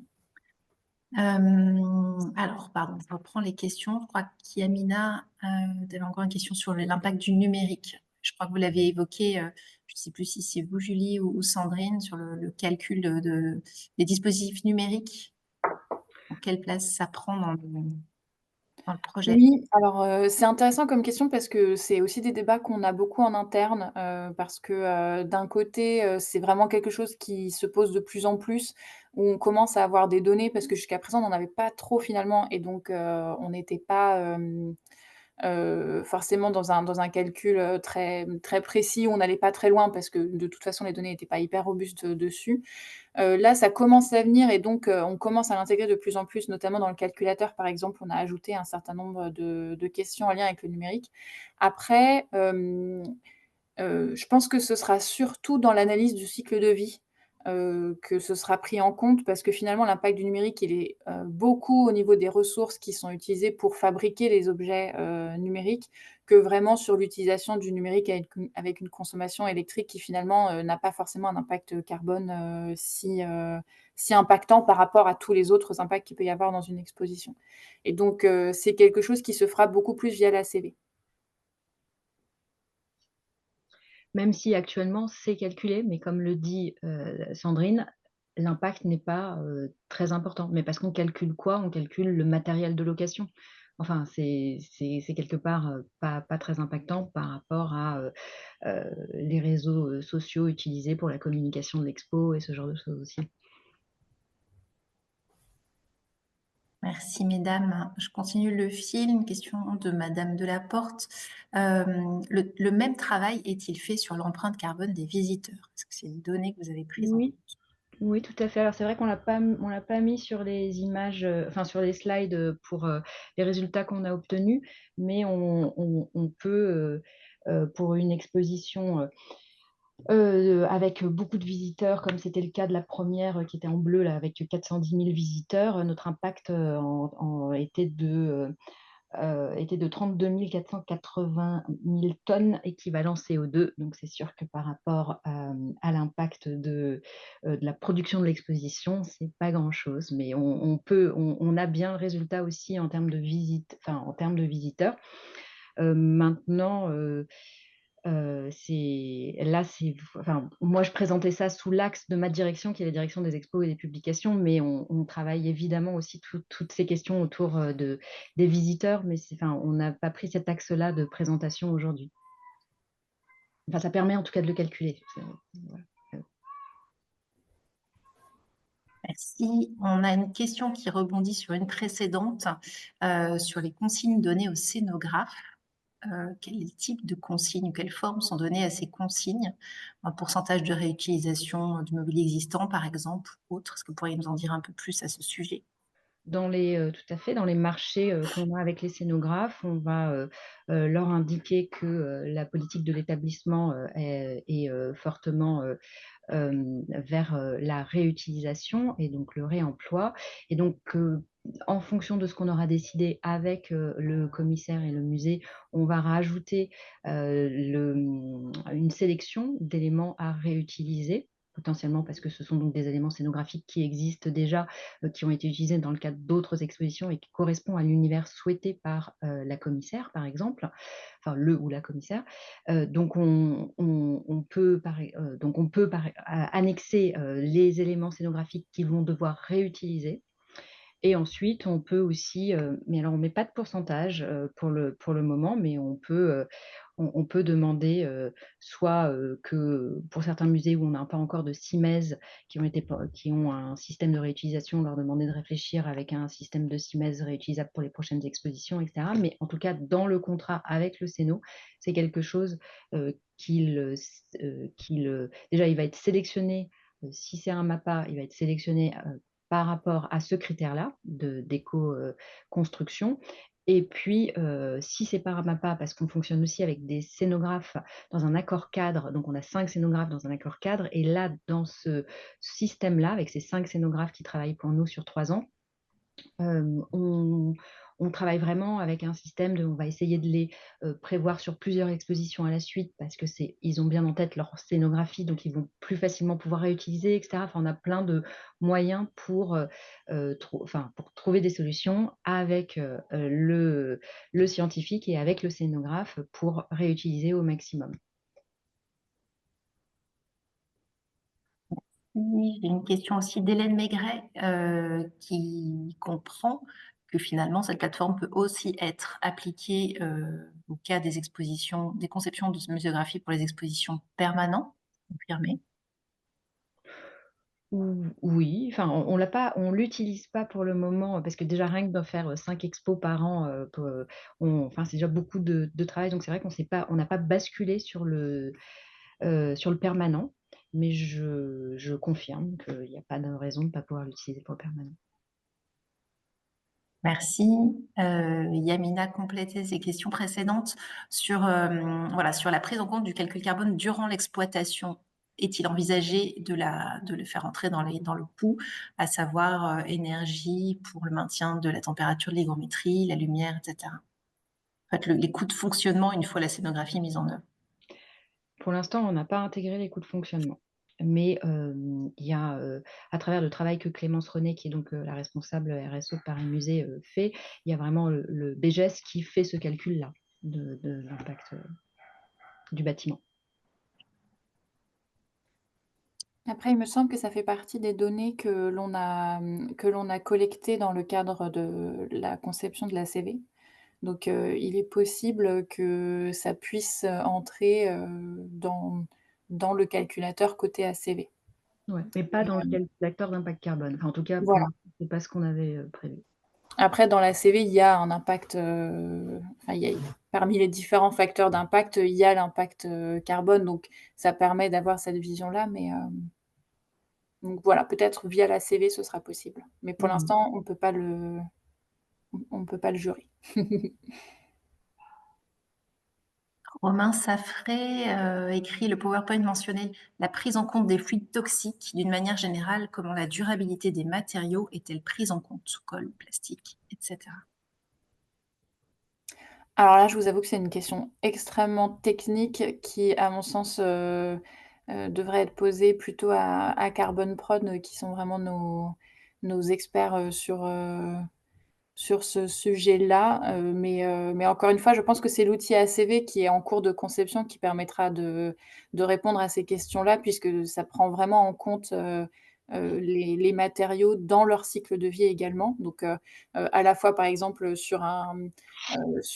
Alors, pardon, je reprends les questions. Je crois qu'Yamina avait encore une question sur l'impact du numérique. Je crois que vous l'avez évoqué, je ne sais plus si c'est vous, Julie, ou Sandrine, sur le calcul des dispositifs numériques. En quelle place ça prend dans le projet? Oui, alors, c'est intéressant comme question parce que c'est aussi des débats qu'on a beaucoup en interne, parce que, d'un côté, c'est vraiment quelque chose qui se pose de plus en plus, où on commence à avoir des données parce que jusqu'à présent on n'en avait pas trop finalement et donc, on n'était pas, forcément dans un calcul, très très précis où on n'allait pas très loin parce que de toute façon les données n'étaient pas hyper robustes, dessus. Là, ça commence à venir et donc on commence à l'intégrer de plus en plus, notamment dans le calculateur, par exemple. On a ajouté un certain nombre de questions en lien avec le numérique. Après, je pense que ce sera surtout dans l'analyse du cycle de vie, que ce sera pris en compte parce que finalement l'impact du numérique, il est, beaucoup au niveau des ressources qui sont utilisées pour fabriquer les objets, numériques, que vraiment sur l'utilisation du numérique avec une consommation électrique qui finalement, n'a pas forcément un impact, carbone, si impactant par rapport à tous les autres impacts qu'il peut y avoir dans une exposition. Et donc, c'est quelque chose qui se fera beaucoup plus via la CV. Même si actuellement c'est calculé, mais comme le dit Sandrine, l'impact n'est pas très important. Mais parce qu'on calcule quoi? On calcule le matériel de location. Enfin, c'est quelque part pas très impactant par rapport à les réseaux sociaux utilisés pour la communication de l'expo et ce genre de choses aussi. Merci mesdames. Je continue le fil. Une question de Madame Delaporte. Le même travail est-il fait sur l'empreinte carbone des visiteurs? Est-ce que c'est une donnée que vous avez prise en Oui, compte? oui, tout à fait. Alors c'est vrai qu'on l'a pas mis sur les images, enfin sur les slides pour les résultats qu'on a obtenus, mais on peut, pour une exposition avec beaucoup de visiteurs, comme c'était le cas de la première qui était en bleu, là, avec 410 000 visiteurs, notre impact était de 32 480 000 tonnes équivalent CO2. Donc, c'est sûr que par rapport à l'impact de la production de l'exposition, c'est pas grand-chose. Mais on a bien le résultat aussi en termes de enfin, en termes de visiteurs. Maintenant, enfin, moi, je présentais ça sous l'axe de ma direction, qui est la direction des expos et des publications, mais on travaille évidemment aussi toutes ces questions autour des visiteurs, mais enfin, on n'a pas pris cet axe-là de présentation aujourd'hui. Enfin, ça permet en tout cas de le calculer. Voilà. Merci. On a une question qui rebondit sur une précédente, sur les consignes données aux scénographes. Quel est le type de consignes, quelles formes sont données à ces consignes? Un pourcentage de réutilisation du mobilier existant, par exemple, ou autre? Est-ce que vous pourriez nous en dire un peu plus à ce sujet? Tout à fait, dans les marchés, qu'on a avec les scénographes, on va, leur indiquer que, la politique de l'établissement, est fortement, vers, la réutilisation et donc le réemploi et donc en fonction de ce qu'on aura décidé avec, le commissaire et le musée, on va rajouter, une sélection d'éléments à réutiliser, potentiellement parce que ce sont donc des éléments scénographiques qui existent déjà, qui ont été utilisés dans le cadre d'autres expositions et qui correspondent à l'univers souhaité par, la commissaire, par exemple, enfin le ou la commissaire. Donc on peut annexer, les éléments scénographiques qu'ils vont devoir réutiliser et ensuite on peut aussi, mais alors on met pas de pourcentage, pour le moment, mais on peut demander, soit, que pour certains musées où on n'a pas encore de CIMES qui ont un système de réutilisation, leur demander de réfléchir avec un système de CIMES réutilisable pour les prochaines expositions et cetera. Mais en tout cas, dans le contrat avec le Céno, c'est quelque chose, déjà il va être sélectionné, si c'est un MAPA, il va être sélectionné, par rapport à ce critère-là d'éco, construction et puis, si c'est par MAPA, parce qu'on fonctionne aussi avec des scénographes dans un accord cadre, donc on a 5 scénographes dans un accord cadre et là, dans ce système-là, avec ces 5 scénographes qui travaillent pour nous sur 3 ans, on travaille vraiment avec un système on va essayer de les, prévoir sur plusieurs expositions à la suite parce que ils ont bien en tête leur scénographie, donc ils vont plus facilement pouvoir réutiliser et cetera. Enfin, on a plein de moyens pour trouver des solutions avec, le scientifique et avec le scénographe pour réutiliser au maximum. Oui, j'ai une question aussi d'Hélène Maigret, qui comprend que finalement cette plateforme peut aussi être appliquée, au cas des expositions des conceptions de muséographie pour les expositions permanentes, confirmé? Ou oui, enfin on l'utilise pas pour le moment, parce que déjà rien que d'en faire, 5 expos par an, c'est déjà beaucoup de travail, donc c'est vrai on n'a pas basculé sur le permanent, mais je confirme qu'il y a pas de raison de ne pas pouvoir l'utiliser pour le permanent. Merci. Yamina complétait ses questions précédentes sur, voilà, sur la prise en compte du calcul carbone durant l'exploitation. Est-il envisagé de le faire entrer dans le coût, à savoir, énergie pour le maintien de la température de l'hygrométrie, la lumière, et cetera? En fait, les coûts de fonctionnement une fois la scénographie mise en œuvre. Pour l'instant, on n'a pas intégré les coûts de fonctionnement, mais il y a, à travers le travail que Clémence René, qui est donc, la responsable RSE de Paris Musée, fait, il y a vraiment le BGES qui fait ce calcul-là de l'impact, du bâtiment. Après, il me semble que ça fait partie des données que l'on a collectées dans le cadre de la conception de la CV. Donc, il est possible que ça puisse, entrer, dans le calculateur côté ACV. Ouais, mais pas dans le calculateur d'impact carbone. Enfin, en tout cas, pour Voilà. l'instant, c'est pas ce qu'on avait, prévu. Après, dans la CV, il y a un impact, enfin, il y a parmi les différents facteurs d'impact, il y a l'impact, carbone, donc ça permet d'avoir cette vision-là, mais, donc voilà, peut-être via la CV, ce sera possible. Mais pour Mmh. l'instant, on peut pas le jurer. Romain Saffray, écrit: «Le PowerPoint mentionnait la prise en compte des fluides toxiques. D'une manière générale, comment la durabilité des matériaux est-elle prise en compte? Colle, plastique, et cetera». Alors là, je vous avoue que c'est une question extrêmement technique qui, à mon sens, devrait être posée plutôt à Carbone Prod, qui sont vraiment nos experts, sur ce sujet-là, mais encore une fois, je pense que c'est l'outil ACV qui est en cours de conception qui permettra de répondre à ces questions-là, puisque ça prend vraiment en compte, les matériaux dans leur cycle de vie également. Donc, à la fois, par exemple, sur je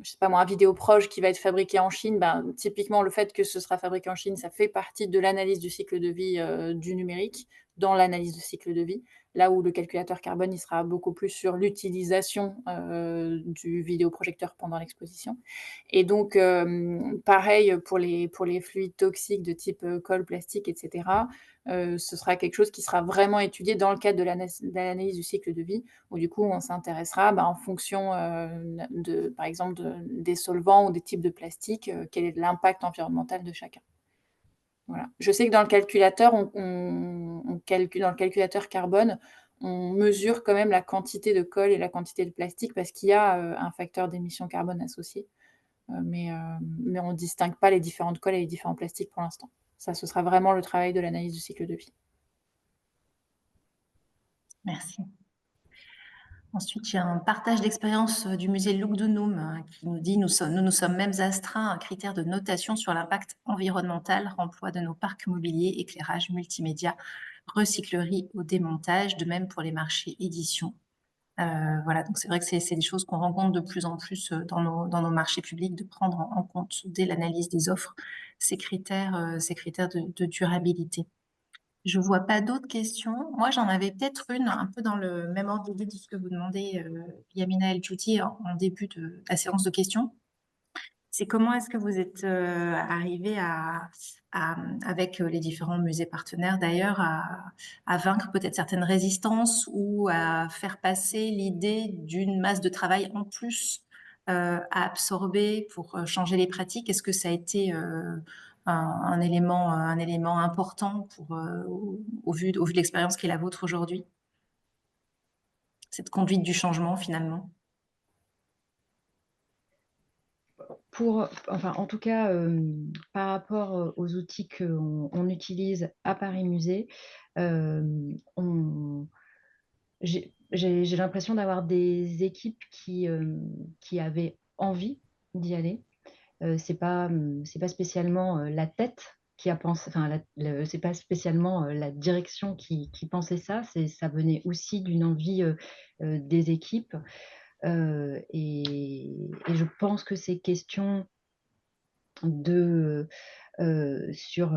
sais pas moi, un vidéoproche qui va être fabriqué en Chine, ben, typiquement, le fait que ce sera fabriqué en Chine, ça fait partie de l'analyse du cycle de vie, du numérique. dans l'analyse de cycle de vie, là où le calculateur carbone, il sera beaucoup plus sur l'utilisation du vidéoprojecteur pendant l'exposition. Et donc, pareil pour les fluides toxiques de type colle, plastique, etc. Ce sera quelque chose qui sera vraiment étudié dans le cadre de l'analyse du cycle de vie, où du coup, on s'intéressera en fonction par exemple, des solvants ou des types de plastique, quel est l'impact environnemental de chacun. Voilà. Je sais que dans le calculateur, on calcule dans le calculateur carbone, on mesure quand même la quantité de colle et la quantité de plastique parce qu'il y a un facteur d'émission carbone associé. Mais on ne distingue pas les différentes colles et les différents plastiques pour l'instant. Ça, ce sera vraiment le travail de l'analyse du cycle de vie. Merci. Ensuite, il y a un partage d'expérience du musée Lugdunum qui nous dit: nous nous sommes même astreints à un critère de notation sur l'impact environnemental, remploi de nos parcs mobiliers, éclairage, multimédia, recyclerie au démontage, de même pour les marchés éditions. Voilà, donc c'est vrai que c'est des choses qu'on rencontre de plus en plus dans nos marchés publics, de prendre en compte dès l'analyse des offres ces critères de durabilité. Je vois pas d'autres questions. Moi, j'en avais peut-être une, un peu dans le même ordre d'idée de ce que vous demandez, Yamina El Djouti, en début de la séance de questions. C'est comment est-ce que vous êtes arrivé avec les différents musées partenaires d'ailleurs, à vaincre peut-être certaines résistances ou à faire passer l'idée d'une masse de travail en plus à absorber pour changer les pratiques? Est-ce que ça a été un élément important au vu de l'expérience qui est la vôtre aujourd'hui, cette conduite du changement finalement? En tout cas, par rapport aux outils qu'on utilise à Paris Musée, on j'ai l'impression d'avoir des équipes qui avaient envie d'y aller. C'est pas spécialement la tête qui a pensé, enfin, c'est pas spécialement la direction qui pensait ça, ça venait aussi d'une envie des équipes. Et je pense que ces questions de sur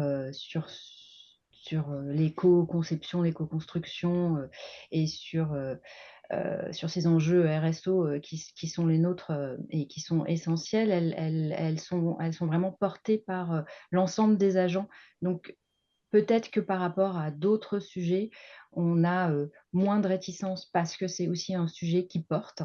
l'éco-conception, l'éco-construction et sur ces enjeux RSO qui sont les nôtres et qui sont essentiels, elles sont vraiment portées par l'ensemble des agents. Donc, peut-être que par rapport à d'autres sujets, on a moins de réticence parce que c'est aussi un sujet qui porte.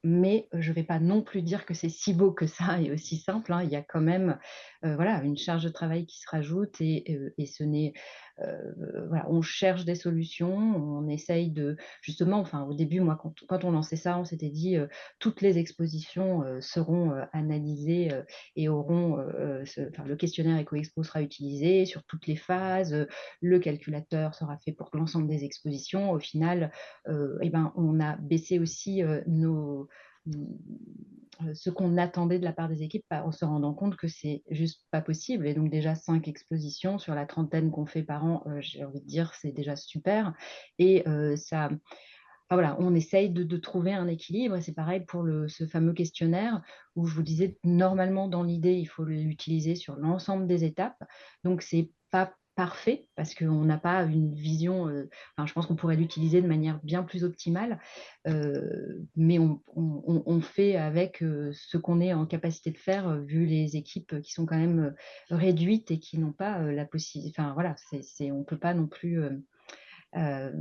Mais je ne vais pas non plus dire que c'est si beau que ça et aussi simple, hein. Il y a quand même, voilà, une charge de travail qui se rajoute et ce n'est, voilà, on cherche des solutions, on essaye de justement, enfin, au début, moi, quand on lançait ça, on s'était dit, toutes les expositions, seront, analysées, et auront, le questionnaire Eco-Expo sera utilisé sur toutes les phases, le calculateur sera fait pour l'ensemble des expositions. Au final, et ben, on a baissé aussi, ce qu'on attendait de la part des équipes, en se rendant compte que c'est juste pas possible. Et donc déjà 5 expositions sur la trentaine qu'on fait par an, j'ai envie de dire, c'est déjà super. Et voilà, on essaye de trouver un équilibre. Et c'est pareil pour ce fameux questionnaire où je vous disais, normalement, dans l'idée, il faut l'utiliser sur l'ensemble des étapes. Donc, c'est pas parfait parce qu'on n'a pas une vision. Enfin, je pense qu'on pourrait l'utiliser de manière bien plus optimale, mais on fait avec ce qu'on est en capacité de faire, vu les équipes qui sont quand même réduites et qui n'ont pas la possibilité. Enfin, voilà, on ne peut pas non plus. Euh,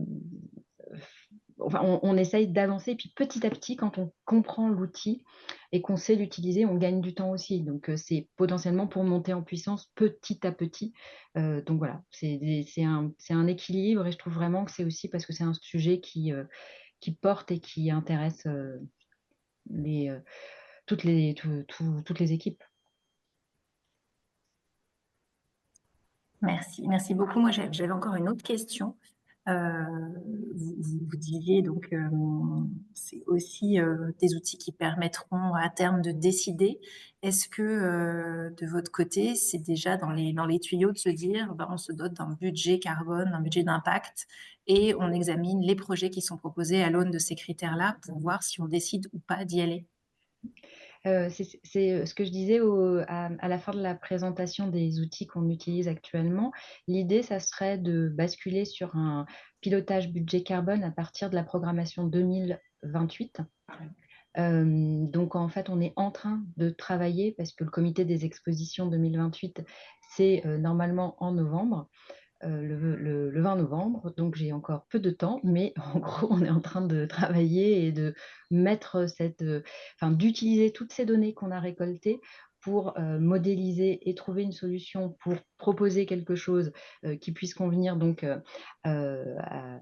Enfin, on essaye d'avancer, puis petit à petit, quand on comprend l'outil et qu'on sait l'utiliser, on gagne du temps aussi. Donc, c'est potentiellement pour monter en puissance petit à petit. Donc voilà, c'est un équilibre et je trouve vraiment que c'est aussi parce que c'est un sujet qui porte et qui intéresse les, toutes les équipes. Merci, merci beaucoup. Moi, j'avais encore une autre question. Vous disiez donc, c'est aussi des outils qui permettront à terme de décider. Est-ce que de votre côté, c'est déjà dans les tuyaux de se dire, on se dote d'un budget carbone, d'un budget d'impact, et on examine les projets qui sont proposés à l'aune de ces critères-là pour voir si on décide ou pas d'y aller? C'est ce que je disais à la fin de la présentation des outils qu'on utilise actuellement. L'idée, ça serait de basculer sur un pilotage budget carbone à partir de la programmation 2028. Donc en fait, on est en train de travailler parce que le comité des expositions 2028, c'est, normalement en novembre, le 20 novembre, donc j'ai encore peu de temps, mais en gros, on est en train de travailler et de mettre enfin, d'utiliser toutes ces données qu'on a récoltées pour, modéliser et trouver une solution pour proposer quelque chose, qui puisse convenir donc, à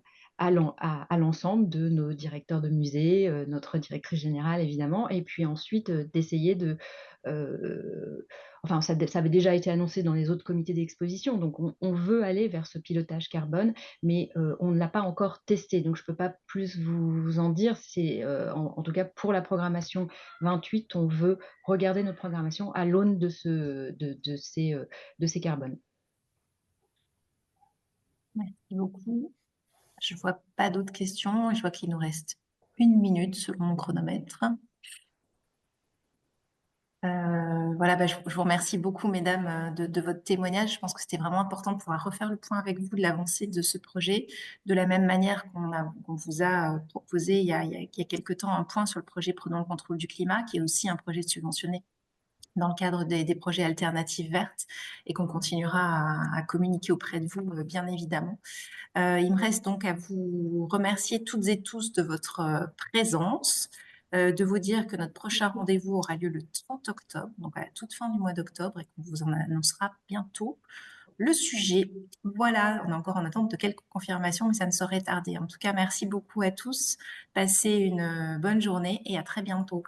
l'ensemble de nos directeurs de musée, notre directrice générale évidemment et puis ensuite, d'essayer de, heu enfin, ça avait déjà été annoncé dans les autres comités d'exposition, donc on veut aller vers ce pilotage carbone, mais on ne l'a pas encore testé, donc je ne peux pas plus vous en dire. C'est, en tout cas pour la programmation 28, on veut regarder notre programmation à l'aune de ces carbones. Merci beaucoup. Je vois pas d'autres questions. Je vois qu'il nous reste 1 minute selon mon chronomètre. Voilà, je vous remercie beaucoup, mesdames, de votre témoignage. Je pense que c'était vraiment important de pouvoir refaire le point avec vous de l'avancée de ce projet, de la même manière qu'on vous a proposé il y a quelque temps un point sur le projet Prenons le contrôle du climat, qui est aussi un projet subventionné dans le cadre des projets alternatives vertes et qu'on continuera à communiquer auprès de vous, bien évidemment. Il me reste donc à vous remercier toutes et tous de votre présence, de vous dire que notre prochain rendez-vous aura lieu le 30 octobre, donc à la toute fin du mois d'octobre, et qu'on vous en annoncera bientôt le sujet. Voilà, on est encore en attente de quelques confirmations, mais ça ne saurait tarder. En tout cas, merci beaucoup à tous. Passez une bonne journée et à très bientôt.